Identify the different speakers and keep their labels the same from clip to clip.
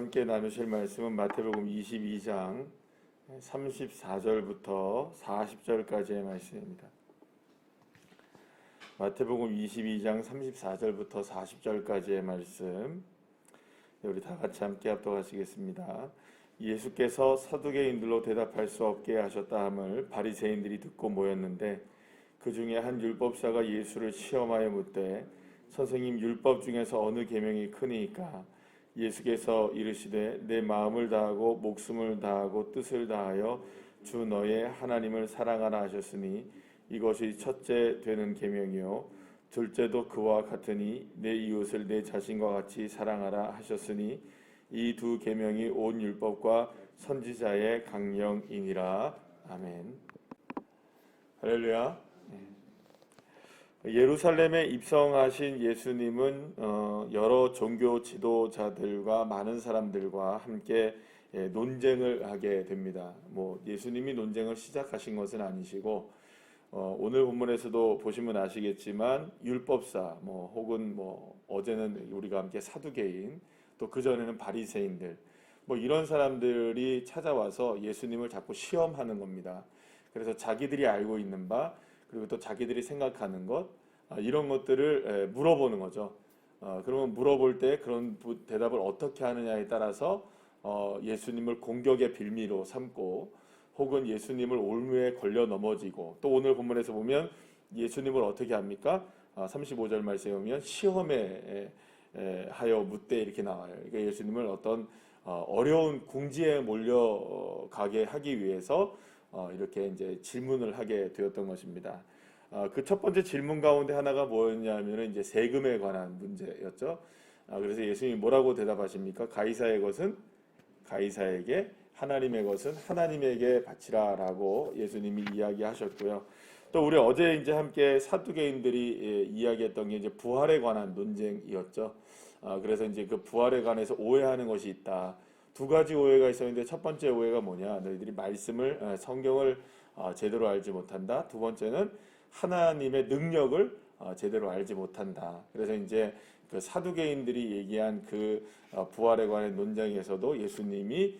Speaker 1: 함께 나누실 말씀은 마태복음 22장 34절부터 40절까지의 말씀입니다. 마태복음 22장 34절부터 40절까지의 말씀, 우리 다 같이 함께 합독하시겠습니다. 예수께서 사두개인들로 대답할 수 없게 하셨다 함을 바리새인들이 듣고 모였는데, 그 중에 한 율법사가 예수를 시험하여 묻되, 선생님, 율법 중에서 어느 계명이 크니까? 예수께서 이르시되, 내 마음을 다하고 목숨을 다하고 뜻을 다하여 주 너의 하나님을 사랑하라 하셨으니 이것이 첫째 되는 계명이요 둘째도 그와 같으니 내 이웃을 내 자신과 같이 사랑하라 하셨으니 이 두 계명이 온 율법과 선지자의 강령이니라. 아멘. 할렐루야. 예루살렘에 입성하신 예수님은 여러 종교 지도자들과 많은 사람들과 함께 논쟁을 하게 됩니다. 예수님이 논쟁을 시작하신 것은 아니시고, 오늘 본문에서도 보시면 아시겠지만 율법사 혹은 어제는 우리가 함께 사두개인, 또 그전에는 바리새인들, 이런 사람들이 찾아와서 예수님을 자꾸 시험하는 겁니다. 그래서 자기들이 알고 있는 바, 그리고 또 자기들이 생각하는 것, 이런 것들을 물어보는 거죠. 그러면 물어볼 때 그런 대답을 어떻게 하느냐에 따라서 예수님을 공격의 빌미로 삼고, 혹은 예수님을 올무에 걸려 넘어지고, 또 오늘 본문에서 보면 예수님을 어떻게 합니까? 35절 말씀에 보면 시험에 하여 묻되 이렇게 나와요. 그러니까 예수님을 어떤 어려운 궁지에 몰려가게 하기 위해서 이렇게 이제 질문을 하게 되었던 것입니다. 그 첫 번째 질문 가운데 하나가 뭐였냐면은 이제 세금에 관한 문제였죠. 그래서 예수님이 뭐라고 대답하십니까? 가이사의 것은 가이사에게, 하나님의 것은 하나님에게 바치라라고 예수님이 이야기하셨고요. 또 우리 어제 이제 함께 사두개인들이 이야기했던 게 이제 부활에 관한 논쟁이었죠. 그래서 이제 그 부활에 관해서 오해하는 것이 있다. 두 가지 오해가 있었는데, 첫 번째 오해가 뭐냐? 너희들이 말씀을, 성경을 제대로 알지 못한다. 두 번째는 하나님의 능력을 제대로 알지 못한다. 그래서 이제 그 사두개인들이 얘기한 그 부활에 관한 논쟁에서도 예수님이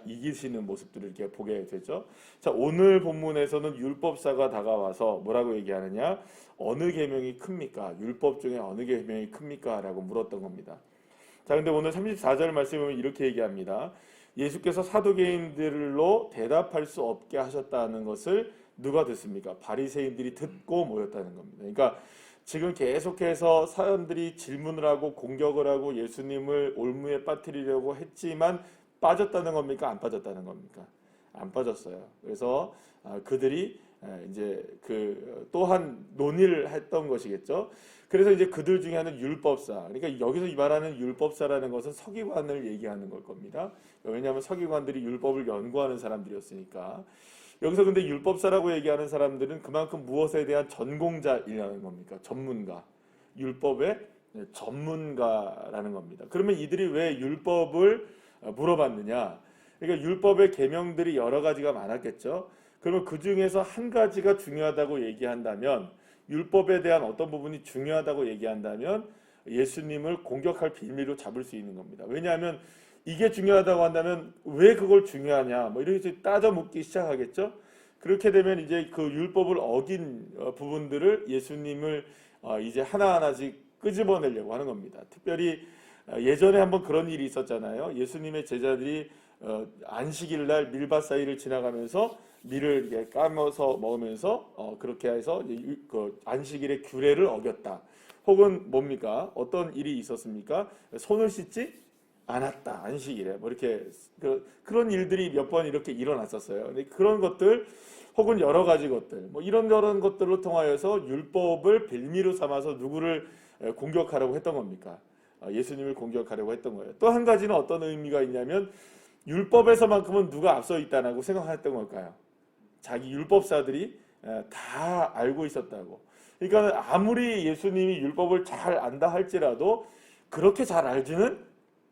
Speaker 1: 이기시는 모습들을 이렇게 보게 되죠. 자, 오늘 본문에서는 율법사가 다가와서 뭐라고 얘기하느냐? 어느 계명이 큽니까? 율법 중에 어느 계명이 큽니까? 라고 물었던 겁니다. 자, 근데 오늘 34절 말씀에 보면 이렇게 얘기합니다. 예수께서 사두개인들로 대답할 수 없게 하셨다는 것을 누가 듣습니까? 바리새인들이 듣고 모였다는 겁니다. 그러니까 지금 계속해서 사람들이 질문을 하고 공격을 하고 예수님을 올무에 빠뜨리려고 했지만 빠졌다는 겁니까? 안 빠졌다는 겁니까? 안 빠졌어요. 그래서 그들이 이제 그 또한 논의를 했던 것이겠죠. 그래서 이제 그들 중에 하나는 율법사. 그러니까 여기서 말하는 율법사라는 것은 서기관을 얘기하는 걸 겁니다. 왜냐하면 서기관들이 율법을 연구하는 사람들이었으니까. 여기서 근데 율법사라고 얘기하는 사람들은 그만큼 무엇에 대한 전공자이라는 겁니까? 전문가. 율법의 전문가라는 겁니다. 그러면 이들이 왜 율법을 물어봤느냐? 그러니까 율법의 계명들이 여러 가지가 많았겠죠. 그러면 그 중에서 한 가지가 중요하다고 얘기한다면, 율법에 대한 어떤 부분이 중요하다고 얘기한다면 예수님을 공격할 빌미로 잡을 수 있는 겁니다. 왜냐하면 이게 중요하다고 한다면 왜 그걸 중요하냐? 이렇게 따져 묻기 시작하겠죠. 그렇게 되면 이제 그 율법을 어긴 부분들을 예수님을 이제 하나하나씩 끄집어내려고 하는 겁니다. 특별히 예전에 한번 그런 일이 있었잖아요. 예수님의 제자들이 안식일 날 밀밭 사이를 지나가면서 밀을 이렇게 까면서 먹으면서 그렇게 해서 그 안식일의 규례를 어겼다. 혹은 뭡니까? 어떤 일이 있었습니까? 손을 씻지 않았다. 안식일에 이렇게 그런 일들이 몇 번 이렇게 일어났었어요. 근데 그런 것들 혹은 여러 가지 것들 이런 것들로 통하여서 율법을 빌미로 삼아서 누구를 공격하려고 했던 겁니까? 예수님을 공격하려고 했던 거예요. 또 한 가지는 어떤 의미가 있냐면, 율법에서만큼은 누가 앞서 있다고 생각했던 걸까요? 자기 율법사들이 다 알고 있었다고. 그러니까 아무리 예수님이 율법을 잘 안다 할지라도 그렇게 잘 알지는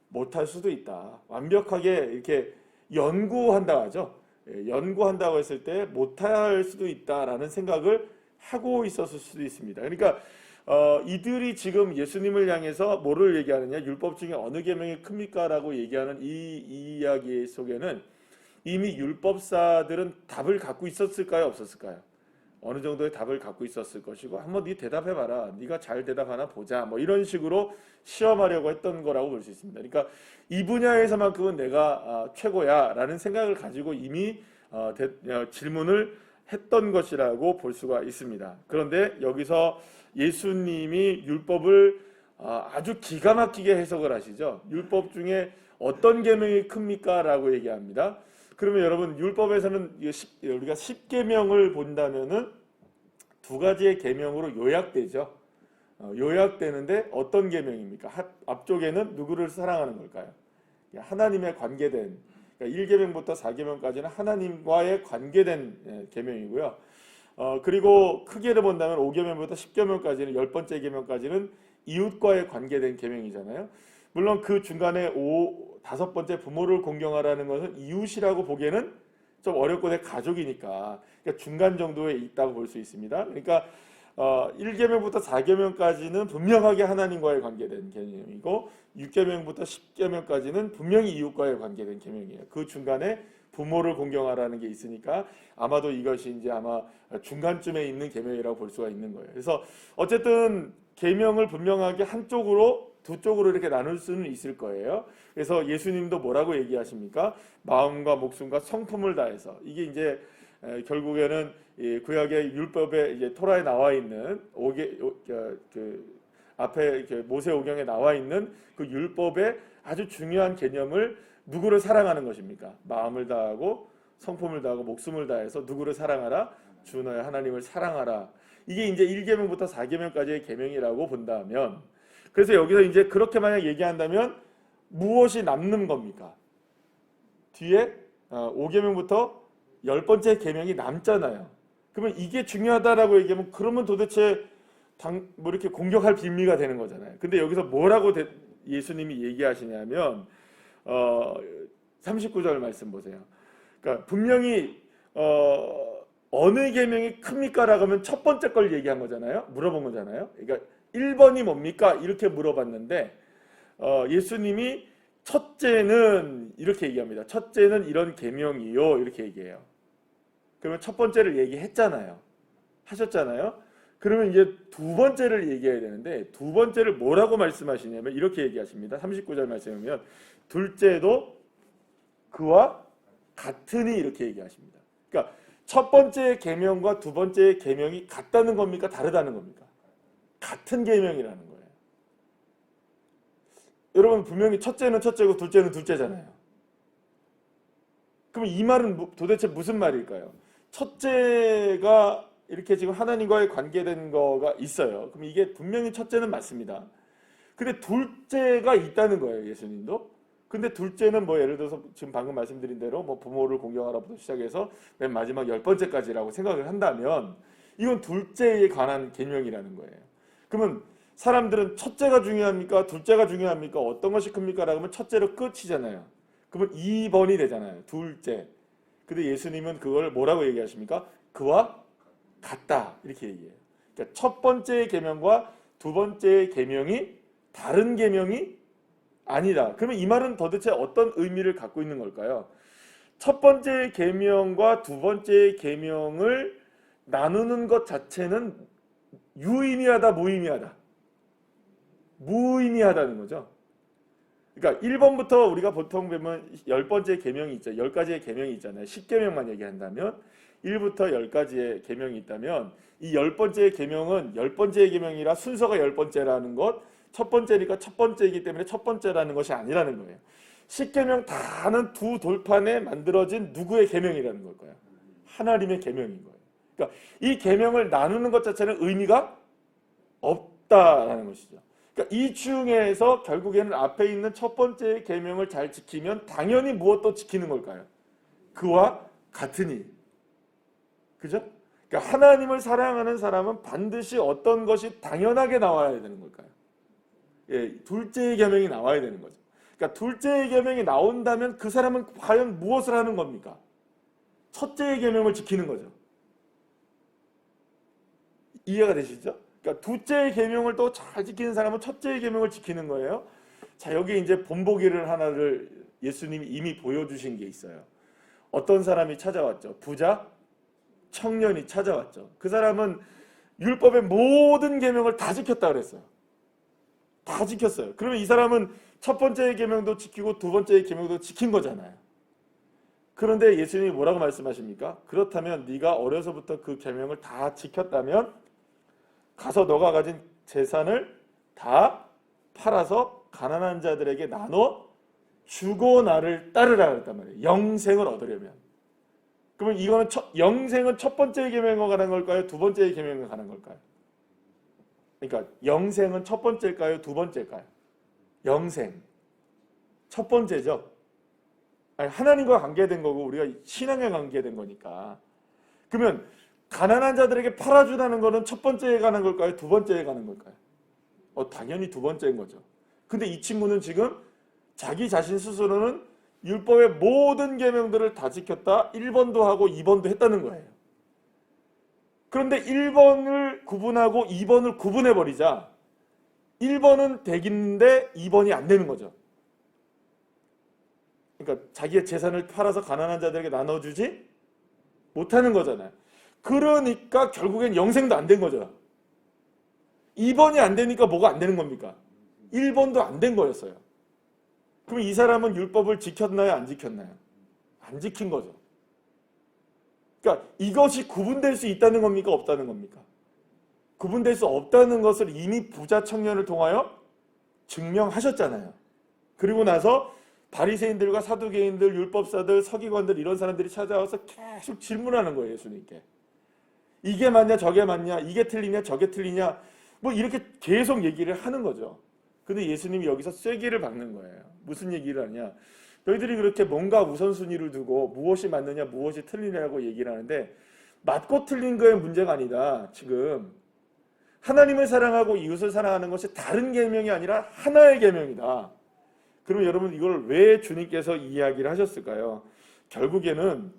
Speaker 1: 못할 수도 있다. 완벽하게 이렇게 연구한다고 하죠. 연구한다고 했을 때 못할 수도 있다라는 생각을 하고 있었을 수도 있습니다. 그러니까 이들이 지금 예수님을 향해서 뭐를 얘기하느냐, 율법 중에 어느 계명이 큽니까라고 얘기하는 이 이야기 속에는 이미 율법사들은 답을 갖고 있었을까요, 없었을까요? 어느 정도의 답을 갖고 있었을 것이고, 한번 네 대답해봐라, 네가 잘 대답하나 보자, 뭐 이런 식으로 시험하려고 했던 거라고 볼 수 있습니다. 그러니까 이 분야에서만큼은 내가 최고야라는 생각을 가지고 이미 질문을 했던 것이라고 볼 수가 있습니다. 그런데 여기서 예수님이 율법을 아주 기가 막히게 해석을 하시죠. 율법 중에 어떤 계명이 큽니까? 라고 얘기합니다. 그러면 여러분, 율법에서는 우리가 10계명을 본다면은 두 가지의 계명으로 요약되죠. 요약되는데 어떤 계명입니까? 앞쪽에는 누구를 사랑하는 걸까요? 하나님에 관계된, 그러니까 1계명부터 4계명까지는 하나님과의 관계된 계명이고요. 그리고 크게를 본다면 5계명부터 10계명까지는 10번째 계명까지는 이웃과의 관계된 계명이잖아요. 물론 그 중간에 5번째 부모를 공경하라는 것은 이웃이라고 보기에는 좀 어렵고 내 가족이니까, 그러니까 중간 정도에 있다고 볼 수 있습니다. 그러니까 1계명부터 4계명까지는 분명하게 하나님과의 관계된 계명이고 6계명부터 10계명까지는 분명히 이웃과의 관계된 계명이에요. 그 중간에 부모를 공경하라는 게 있으니까 아마도 이것이 이제 아마 중간쯤에 있는 계명이라고 볼 수가 있는 거예요. 그래서 어쨌든 계명을 분명하게 한쪽으로 두 쪽으로 이렇게 나눌 수는 있을 거예요. 그래서 예수님도 뭐라고 얘기하십니까? 마음과 목숨과 성품을 다해서. 이게 이제 결국에는 구약의 율법에 이제 토라에 나와 있는 앞에 모세오경에 나와 있는 그 율법의 아주 중요한 개념을 누구를 사랑하는 것입니까? 마음을 다하고 성품을 다하고 목숨을 다해서 누구를 사랑하라? 주 너의 하나님을 사랑하라. 이게 이제 1계명부터 4계명까지의 계명이라고 본다면, 그래서 여기서 이제 그렇게 만약 얘기한다면 무엇이 남는 겁니까? 뒤에 5계명부터 10번째 계명이 남잖아요. 그러면 이게 중요하다라고 얘기하면 그러면 도대체 뭐 이렇게 공격할 빌미가 되는 거잖아요. 근데 여기서 뭐라고 예수님이 얘기하시냐면 39절 말씀 보세요. 그러니까 분명히 어느 계명이 큽니까? 라고 하면 첫 번째 걸 얘기한 거잖아요. 물어본 거잖아요. 그러니까 1번이 뭡니까? 이렇게 물어봤는데 예수님이 첫째는 이렇게 얘기합니다. 첫째는 이런 계명이요. 이렇게 얘기해요. 그러면 첫 번째를 얘기했잖아요. 하셨잖아요. 그러면 이제 두 번째를 얘기해야 되는데 두 번째를 뭐라고 말씀하시냐면 이렇게 얘기하십니다. 39절 말씀에 보면 둘째도 그와 같으니 이렇게 얘기하십니다. 그러니까 첫 번째 계명과 두 번째 계명이 같다는 겁니까? 다르다는 겁니까? 같은 계명이라는 거예요. 여러분 분명히 첫째는 첫째고 둘째는 둘째잖아요. 그럼 이 말은 도대체 무슨 말일까요? 첫째가 이렇게 지금 하나님과의 관계된 거가 있어요. 그럼 이게 분명히 첫째는 맞습니다. 근데 둘째가 있다는 거예요, 예수님도. 근데 둘째는 뭐 예를 들어서 지금 방금 말씀드린 대로 뭐 부모를 공경하라부터 시작해서 맨 마지막 10번째까지라고 생각을 한다면 이건 둘째에 관한 계명이라는 거예요. 그러면 사람들은 첫째가 중요합니까? 둘째가 중요합니까? 어떤 것이 큽니까? 라고 하면 첫째로 끝이잖아요. 그러면 2번이 되잖아요. 둘째. 근데 예수님은 그걸 뭐라고 얘기하십니까? 그와 같다. 이렇게 얘기해요. 그러니까 첫 번째 계명과 두 번째 계명이 다른 계명이 아니다. 그러면 이 말은 도대체 어떤 의미를 갖고 있는 걸까요? 첫 번째 계명과 두 번째 계명을 나누는 것 자체는 유의미하다, 무의미하다? 무의미하다는 거죠. 그러니까 1번부터 우리가 보통 보면 10번째 계명이 있죠. 10가지의 계명이 있잖아요. 10계명만 얘기한다면 1부터 10가지의 계명이 있다면 이 10번째 계명은 10번째 계명이라 순서가 10번째라는 것, 첫 번째니까 첫 번째이기 때문에 첫 번째라는 것이 아니라는 거예요. 10계명 다는 두 돌판에 만들어진 누구의 계명이라는 걸까요? 하나님의 계명인 거예요. 그러니까 이 계명을 나누는 것 자체는 의미가 없다라는 것이죠. 그러니까 이 중에서 결국에는 앞에 있는 첫 번째 계명을 잘 지키면 당연히 무엇도 지키는 걸까요? 그와 같으니. 그죠? 그러니까 하나님을 사랑하는 사람은 반드시 어떤 것이 당연하게 나와야 되는 걸까요? 예, 둘째의 계명이 나와야 되는 거죠. 그러니까 둘째의 계명이 나온다면 그 사람은 과연 무엇을 하는 겁니까? 첫째의 계명을 지키는 거죠. 이해가 되시죠? 그러니까 둘째의 계명을 또 잘 지키는 사람은 첫째의 계명을 지키는 거예요. 자, 여기 이제 본보기를 하나를 예수님이 이미 보여주신 게 있어요. 어떤 사람이 찾아왔죠? 부자 청년이 찾아왔죠. 그 사람은 율법의 모든 계명을 다 지켰다 그랬어요. 다 지켰어요. 그러면 이 사람은 첫 번째의 계명도 지키고 두 번째의 계명도 지킨 거잖아요. 그런데 예수님이 뭐라고 말씀하십니까? 그렇다면 네가 어려서부터 그 계명을 다 지켰다면 가서 너가 가진 재산을 다 팔아서 가난한 자들에게 나눠 주고 나를 따르라 그랬단 말이에요. 영생을 얻으려면. 그러면 이거는 영생은 첫 번째 계명에 관한 걸까요? 두 번째 계명에 관한 걸까요? 그러니까 영생은 첫 번째일까요? 두 번째일까요? 영생. 첫 번째죠. 아니, 하나님과 관계된 거고 우리가 신앙에 관계된 거니까. 그러면 가난한 자들에게 팔아주라는 거는 첫 번째에 관한 걸까요? 두 번째에 관한 걸까요? 당연히 두 번째인 거죠. 근데 이 친구는 지금 자기 자신 스스로는 율법의 모든 계명들을 다 지켰다. 1번도 하고 2번도 했다는 거예요. 그런데 1번을 구분하고 2번을 구분해버리자 1번은 되겠는데 2번이 안 되는 거죠. 그러니까 자기의 재산을 팔아서 가난한 자들에게 나눠주지 못하는 거잖아요. 그러니까 결국엔 영생도 안 된 거죠. 2번이 안 되니까 뭐가 안 되는 겁니까? 1번도 안 된 거였어요. 그럼 이 사람은 율법을 지켰나요? 안 지켰나요? 안 지킨 거죠. 그러니까 이것이 구분될 수 있다는 겁니까? 없다는 겁니까? 구분될 수 없다는 것을 이미 부자 청년을 통하여 증명하셨잖아요. 그리고 나서 바리새인들과 사두개인들, 율법사들, 서기관들 이런 사람들이 찾아와서 계속 질문하는 거예요. 예수님께. 이게 맞냐 저게 맞냐 이게 틀리냐 저게 틀리냐 뭐 이렇게 계속 얘기를 하는 거죠. 근데 예수님이 여기서 쐐기를 박는 거예요. 무슨 얘기를 하냐. 너희들이 그렇게 뭔가 우선순위를 두고 무엇이 맞느냐 무엇이 틀리냐고 얘기를 하는데 맞고 틀린 거의 문제가 아니다. 지금 하나님을 사랑하고 이웃을 사랑하는 것이 다른 계명이 아니라 하나의 계명이다. 그럼 여러분 이걸 왜 주님께서 이야기를 하셨을까요? 결국에는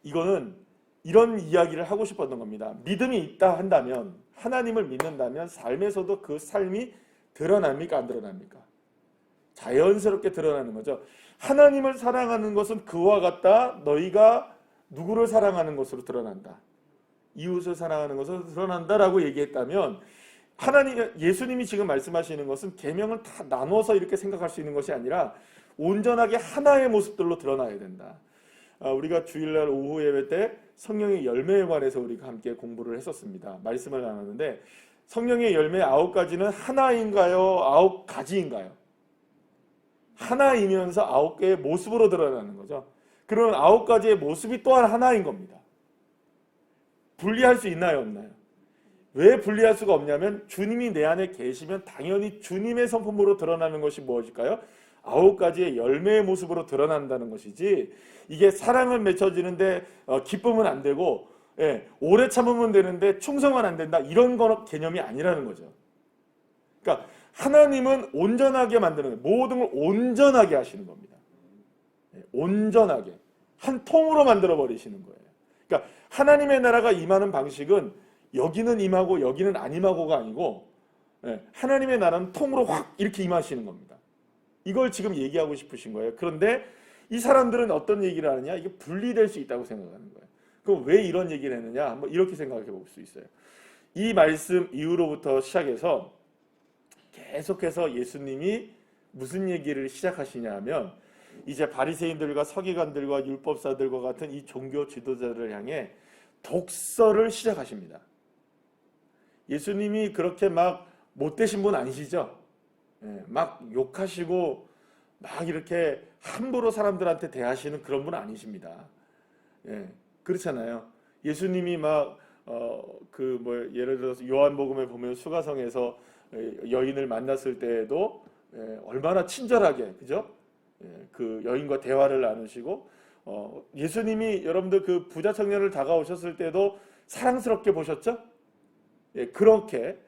Speaker 1: 이거는 이런 이야기를 하고 싶었던 겁니다. 믿음이 있다 한다면 하나님을 믿는다면 삶에서도 그 삶이 드러납니까? 안 드러납니까? 자연스럽게 드러나는 거죠. 하나님을 사랑하는 것은 그와 같다. 너희가 누구를 사랑하는 것으로 드러난다. 이웃을 사랑하는 것으로 드러난다라고 얘기했다면 예수님이 지금 말씀하시는 것은 계명을 다 나눠서 이렇게 생각할 수 있는 것이 아니라 온전하게 하나의 모습들로 드러나야 된다. 우리가 주일날 오후 예배 때 성령의 열매에 관해서 우리가 함께 공부를 했었습니다. 말씀을 나눴는데 성령의 열매 9가지는 하나인가요? 9가지인가요? 하나이면서 9개의 모습으로 드러나는 거죠. 그런 9가지의 모습이 또한 하나인 겁니다. 분리할 수 있나요? 없나요? 왜 분리할 수가 없냐면 주님이 내 안에 계시면 당연히 주님의 성품으로 드러나는 것이 무엇일까요? 9가지의 열매의 모습으로 드러난다는 것이지 이게 사랑은 맺혀지는데 기쁨은 안 되고 오래 참으면 되는데 충성은 안 된다 이런 개념이 아니라는 거죠. 그러니까 하나님은 온전하게 만드는 거예요. 모든 걸 온전하게 하시는 겁니다. 온전하게 한 통으로 만들어 버리시는 거예요. 그러니까 하나님의 나라가 임하는 방식은 여기는 임하고 여기는 안 임하고가 아니고 하나님의 나라는 통으로 확 이렇게 임하시는 겁니다. 이걸 지금 얘기하고 싶으신 거예요. 그런데 이 사람들은 어떤 얘기를 하느냐? 이게 분리될 수 있다고 생각하는 거예요. 그럼 왜 이런 얘기를 했느냐? 한번 이렇게 생각해 볼 수 있어요. 이 말씀 이후로부터 시작해서 계속해서 예수님이 무슨 얘기를 시작하시냐 하면 이제 바리새인들과 서기관들과 율법사들과 같은 이 종교 지도자들을 향해 독설을 시작하십니다. 예수님이 그렇게 막 못되신 분 아니시죠? 막 욕하시고 막 이렇게 함부로 사람들한테 대하시는 그런 분 아니십니다. 그렇잖아요. 예수님이 막 예를 들어서 요한복음에 보면 수가성에서 여인을 만났을 때에도 얼마나 친절하게 그죠? 그 여인과 대화를 나누시고 예수님이 여러분들 그 부자 청년을 다가오셨을 때도 사랑스럽게 보셨죠? 그렇게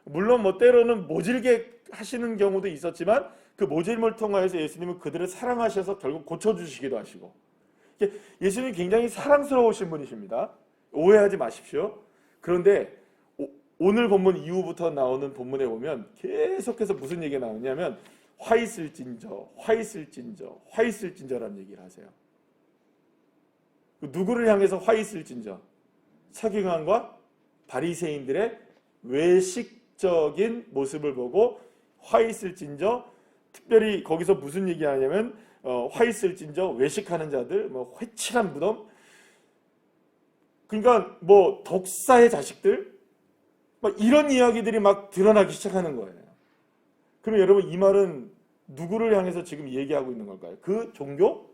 Speaker 1: 물론 뭐 때로는 모질게 하시는 경우도 있었지만 그 모질을 통하여서 예수님은 그들을 사랑하셔서 결국 고쳐주시기도 하시고 예수님이 굉장히 사랑스러우신 분이십니다. 오해하지 마십시오. 그런데 오늘 본문 이후부터 나오는 본문에 보면 계속해서 무슨 얘기가 나오냐면 화 있을진저, 화 있을진저, 화 있을진저라는 얘기를 하세요. 누구를 향해서 화 있을진저? 서기관과 바리새인들의 외식적인 모습을 보고 화 있을진저, 특별히 거기서 무슨 얘기하냐면 화 있을진저 외식하는 자들, 뭐 회칠한 무덤, 그러니까 뭐 독사의 자식들, 막 이런 이야기들이 막 드러나기 시작하는 거예요. 그럼 여러분 이 말은 누구를 향해서 지금 얘기하고 있는 걸까요? 그 종교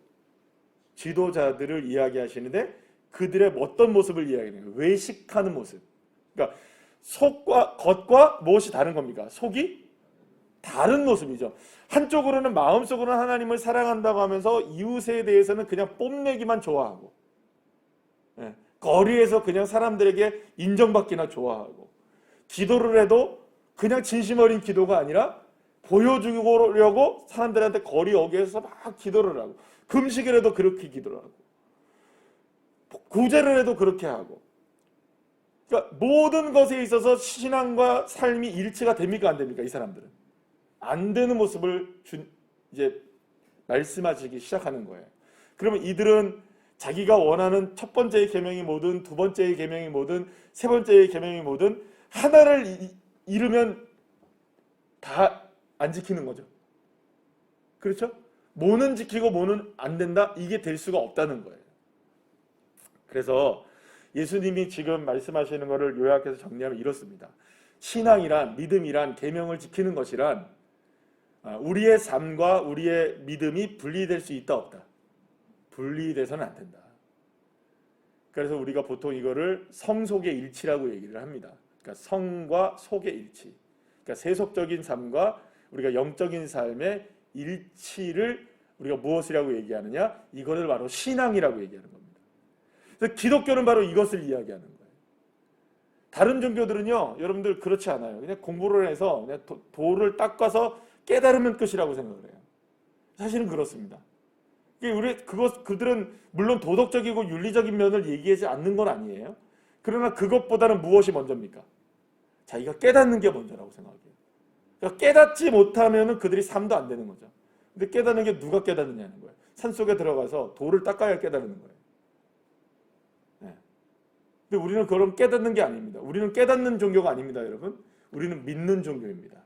Speaker 1: 지도자들을 이야기하시는데 그들의 어떤 모습을 이야기하는 거예요? 외식하는 모습. 그러니까 속과 겉과 무엇이 다른 겁니까? 속이 다른 모습이죠. 한쪽으로는 마음속으로는 하나님을 사랑한다고 하면서 이웃에 대해서는 그냥 뽐내기만 좋아하고, 거리에서 그냥 사람들에게 인정받기나 좋아하고, 기도를 해도 그냥 진심 어린 기도가 아니라 보여주려고 사람들한테 거리 어귀에서 막 기도를 하고, 금식을 해도 그렇게 기도를 하고, 구제를 해도 그렇게 하고, 그러니까 모든 것에 있어서 신앙과 삶이 일치가 됩니까 안 됩니까? 이 사람들은 안 되는 모습을 이제 말씀하시기 시작하는 거예요. 그러면 이들은 자기가 원하는 첫 번째의 계명이 뭐든 두 번째의 계명이 뭐든 세 번째의 계명이 뭐든 하나를 잃으면 다 안 지키는 거죠. 그렇죠? 뭐는 지키고 뭐는 안 된다? 이게 될 수가 없다는 거예요. 그래서 예수님이 지금 말씀하시는 것을 요약해서 정리하면 이렇습니다. 신앙이란, 믿음이란, 계명을 지키는 것이란 우리의 삶과 우리의 믿음이 분리될 수 있다 없다? 분리돼서는 안 된다. 그래서 우리가 보통 이거를 성속의 일치라고 얘기를 합니다. 그러니까 성과 속의 일치. 그러니까 세속적인 삶과 우리가 영적인 삶의 일치를 우리가 무엇이라고 얘기하느냐? 이거를 바로 신앙이라고 얘기하는 겁니다. 그래서 기독교는 바로 이것을 이야기하는 거예요. 다른 종교들은요, 여러분들 그렇지 않아요. 그냥 공부를 해서 그냥 도를 닦아서 깨달으면 끝이라고 생각을 해요. 사실은 그렇습니다. 그들은 물론 도덕적이고 윤리적인 면을 얘기하지 않는 건 아니에요. 그러나 그것보다는 무엇이 먼저입니까? 자기가 깨닫는 게 먼저라고 생각해요. 그러니까 깨닫지 못하면 그들이 삶도 안 되는 거죠. 근데 깨닫는 게 누가 깨닫느냐는 거예요. 산속에 들어가서 돌을 닦아야 깨닫는 거예요. 네. 근데 우리는 그런 깨닫는 게 아닙니다. 우리는 깨닫는 종교가 아닙니다, 여러분. 우리는 믿는 종교입니다.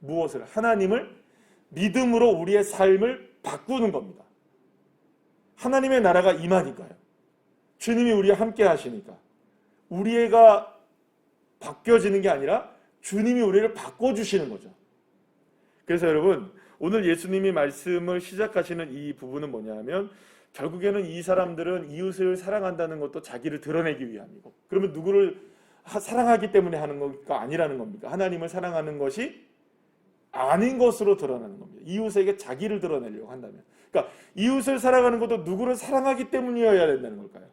Speaker 1: 무엇을? 하나님을 믿음으로 우리의 삶을 바꾸는 겁니다. 하나님의 나라가 임하니까요. 주님이 우리와 함께 하시니까. 우리가 바뀌어지는 게 아니라 주님이 우리를 바꿔주시는 거죠. 그래서 여러분, 오늘 예수님이 말씀을 시작하시는 이 부분은 뭐냐면 결국에는 이 사람들은 이웃을 사랑한다는 것도 자기를 드러내기 위함이고, 그러면 누구를 사랑하기 때문에 하는 것가 아니라는 겁니까? 하나님을 사랑하는 것이 아닌 것으로 드러나는 겁니다. 이웃에게 자기를 드러내려고 한다면. 그러니까 이웃을 사랑하는 것도 누구를 사랑하기 때문이어야 된다는 걸까요?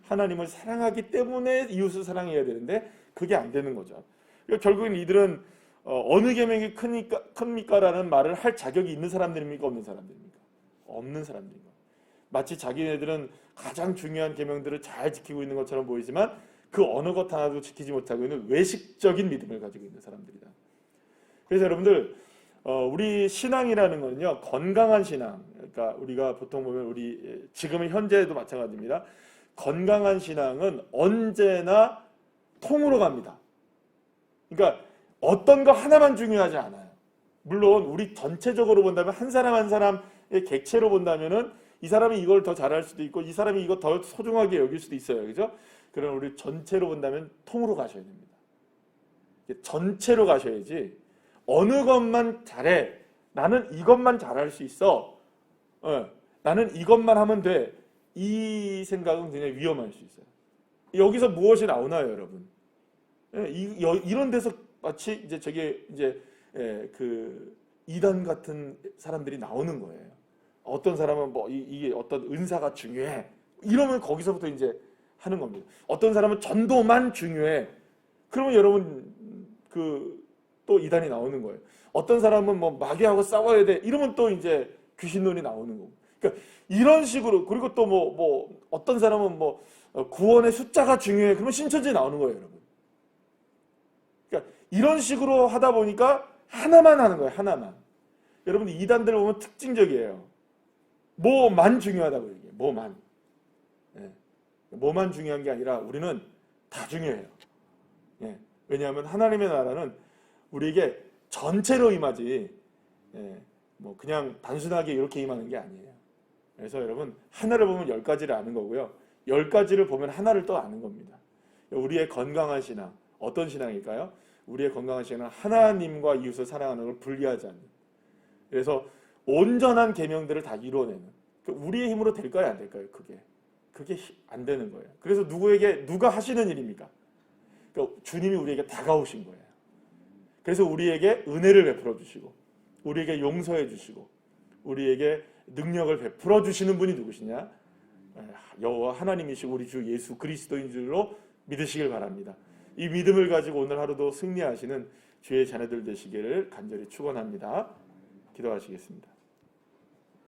Speaker 1: 하나님을 사랑하기 때문에 이웃을 사랑해야 되는데 그게 안 되는 거죠. 그러니까 결국엔 이들은 어느 계명이 큽니까라는 말을 할 자격이 있는 사람들입니까? 없는 사람들입니까? 없는 사람들입니다. 마치 자기네들은 가장 중요한 계명들을 잘 지키고 있는 것처럼 보이지만 그 어느 것 하나도 지키지 못하고 있는 외식적인 믿음을 가지고 있는 사람들이다. 그래서 여러분들 우리 신앙이라는 거는요, 건강한 신앙. 그러니까 우리가 보통 보면 우리 지금의 현재도 마찬가지입니다. 건강한 신앙은 언제나 통으로 갑니다. 그러니까 어떤 거 하나만 중요하지 않아요. 물론 우리 전체적으로 본다면 한 사람 한 사람의 객체로 본다면은 이 사람이 이걸 더 잘할 수도 있고 이 사람이 이거 더 소중하게 여길 수도 있어요. 그죠? 그러나 우리 전체로 본다면 통으로 가셔야 됩니다. 전체로 가셔야지 어느 것만 잘해. 나는 이것만 잘할 수 있어. 나는 이것만 하면 돼. 이 생각은 굉장히 위험할 수 있어요. 여기서 무엇이 나오나요, 여러분? 이런 데서 마치 이제 저게 이제 그 이단 같은 사람들이 나오는 거예요. 어떤 사람은 뭐 이게 어떤 은사가 중요해. 이러면 거기서부터 이제 하는 겁니다. 어떤 사람은 전도만 중요해. 그러면 여러분 또 이단이 나오는 거예요. 어떤 사람은 뭐 마귀하고 싸워야 돼. 이러면 또 이제 귀신론이 나오는 거고. 그러니까 이런 식으로. 그리고 또 뭐 어떤 사람은 뭐 구원의 숫자가 중요해. 그러면 신천지 나오는 거예요, 여러분. 이런 식으로 하다 보니까 하나만 하는 거예요. 하나만. 여러분 이단들 보면 특징적이에요. 뭐만 중요하다고 얘기해요. 뭐만. 예. 뭐만 중요한 게 아니라 우리는 다 중요해요. 예. 왜냐하면 하나님의 나라는 우리에게 전체로 임하지, 예. 뭐 그냥 단순하게 이렇게 임하는 게 아니에요. 그래서 여러분 하나를 보면 10가지를 아는 거고요. 10가지를 보면 하나를 또 아는 겁니다. 우리의 건강한 신앙, 어떤 신앙일까요? 우리의 건강한 신앙은 하나님과 이웃을 사랑하는 걸 분리하지 않는. 그래서 온전한 계명들을 다 이루어내는. 우리의 힘으로 될까요? 안 될까요? 그게 안 되는 거예요. 그래서 누가 하시는 일입니까? 그러니까 주님이 우리에게 다가오신 거예요. 그래서 우리에게 은혜를 베풀어 주시고 우리에게 용서해 주시고 우리에게 능력을 베풀어 주시는 분이 누구시냐? 여호와 하나님이시고 우리 주 예수 그리스도인 줄로 믿으시길 바랍니다. 이 믿음을 가지고 오늘 하루도 승리하시는 주의 자녀들 되시기를 간절히 축원합니다. 기도하시겠습니다.